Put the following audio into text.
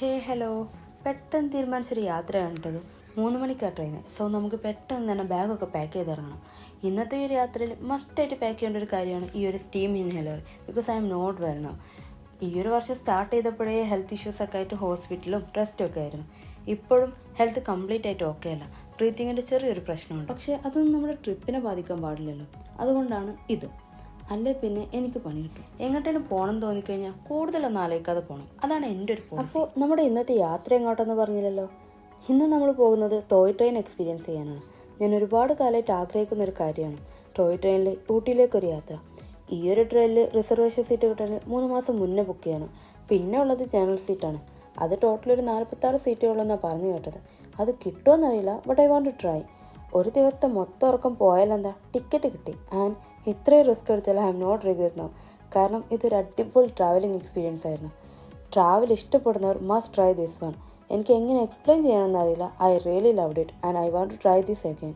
Hello. പെട്ടെന്ന് തീരുമാനിച്ചൊരു യാത്രയാണ് കേട്ടത്. 3 മണിക്കാണ് ട്രെയിന്. സോ നമുക്ക് പെട്ടെന്ന് തന്നെ ബാഗൊക്കെ പാക്ക് ചെയ്തിറങ്ങണം. ഇന്നത്തെ ഈ ഒരു യാത്രയിൽ മസ്റ്റായിട്ട് പാക്ക് ചെയ്യേണ്ട ഒരു കാര്യമാണ് ഈ ഒരു steam inhaler. Because I am not well now. ഈ ഒരു വർഷം സ്റ്റാർട്ട് ചെയ്തപ്പോഴേ ഹെൽത്ത് ഇഷ്യൂസൊക്കെ ആയിട്ട് ഹോസ്പിറ്റലും റെസ്റ്റും ഒക്കെ ആയിരുന്നു. ഇപ്പോഴും ഹെൽത്ത് കംപ്ലീറ്റ് ആയിട്ട് ഓക്കെ അല്ല. ബ്രീത്തിങ്ങിൻ്റെ ചെറിയൊരു പ്രശ്നമുണ്ട്. പക്ഷേ അതൊന്നും നമ്മുടെ ട്രിപ്പിനെ ബാധിക്കാൻ പാടില്ലല്ലോ. അതുകൊണ്ടാണ് ഇത്. അല്ലേ പിന്നെ എനിക്ക് പണി കിട്ടും. എങ്ങോട്ടേലും പോകണം തോന്നിക്കഴിഞ്ഞാൽ കൂടുതലൊന്നും ആലോചിക്കാതെ പോകണം. അതാണ് എൻ്റെ ഒരു പോയിന്റ്. അപ്പോൾ നമ്മുടെ ഇന്നത്തെ യാത്ര എങ്ങോട്ടെന്ന് പറഞ്ഞില്ലല്ലോ. ഇന്ന് നമ്മൾ പോകുന്നത് ടോയ് ട്രെയിൻ എക്സ്പീരിയൻസ് ചെയ്യാനാണ്. ഞാൻ ഒരുപാട് കാലമായിട്ട് ആഗ്രഹിക്കുന്ന ഒരു കാര്യമാണ് ടോയ് ട്രെയിനിൽ ഊട്ടിയിലേക്കൊരു യാത്ര. ഈ ഒരു ട്രെയിനിൽ റിസർവേഷൻ സീറ്റ് കിട്ടാൻ 3 മാസം മുന്നേ ബുക്ക് ചെയ്യണം. പിന്നെ ഉള്ളത് ജനറൽ സീറ്റാണ്. അത് ടോട്ടൽ ഒരു 46 സീറ്റുകളെന്നാണ് പറഞ്ഞു കേട്ടത്. അത് കിട്ടുമോയെന്നറിയില്ല, but I want to try. ഒരു ദിവസത്തെ മൊത്തം ഉറക്കം പോയാലെന്താ, ടിക്കറ്റ് കിട്ടി. ആൻഡ് ഇത്രയും റിസ്ക് എടുത്താൽ I am not regret now. കാരണം ഇതൊരു അടിപൊളി ട്രാവലിംഗ് എക്സ്പീരിയൻസ് ആയിരുന്നു. ട്രാവൽ ഇഷ്ടപ്പെടുന്നവർ മസ്റ്റ് ട്രൈ ദിസ് വൺ. എനിക്ക് എങ്ങനെ എക്സ്പ്ലെയിൻ ചെയ്യണമെന്ന് അറിയില്ല. I really loved it and I want to try this again.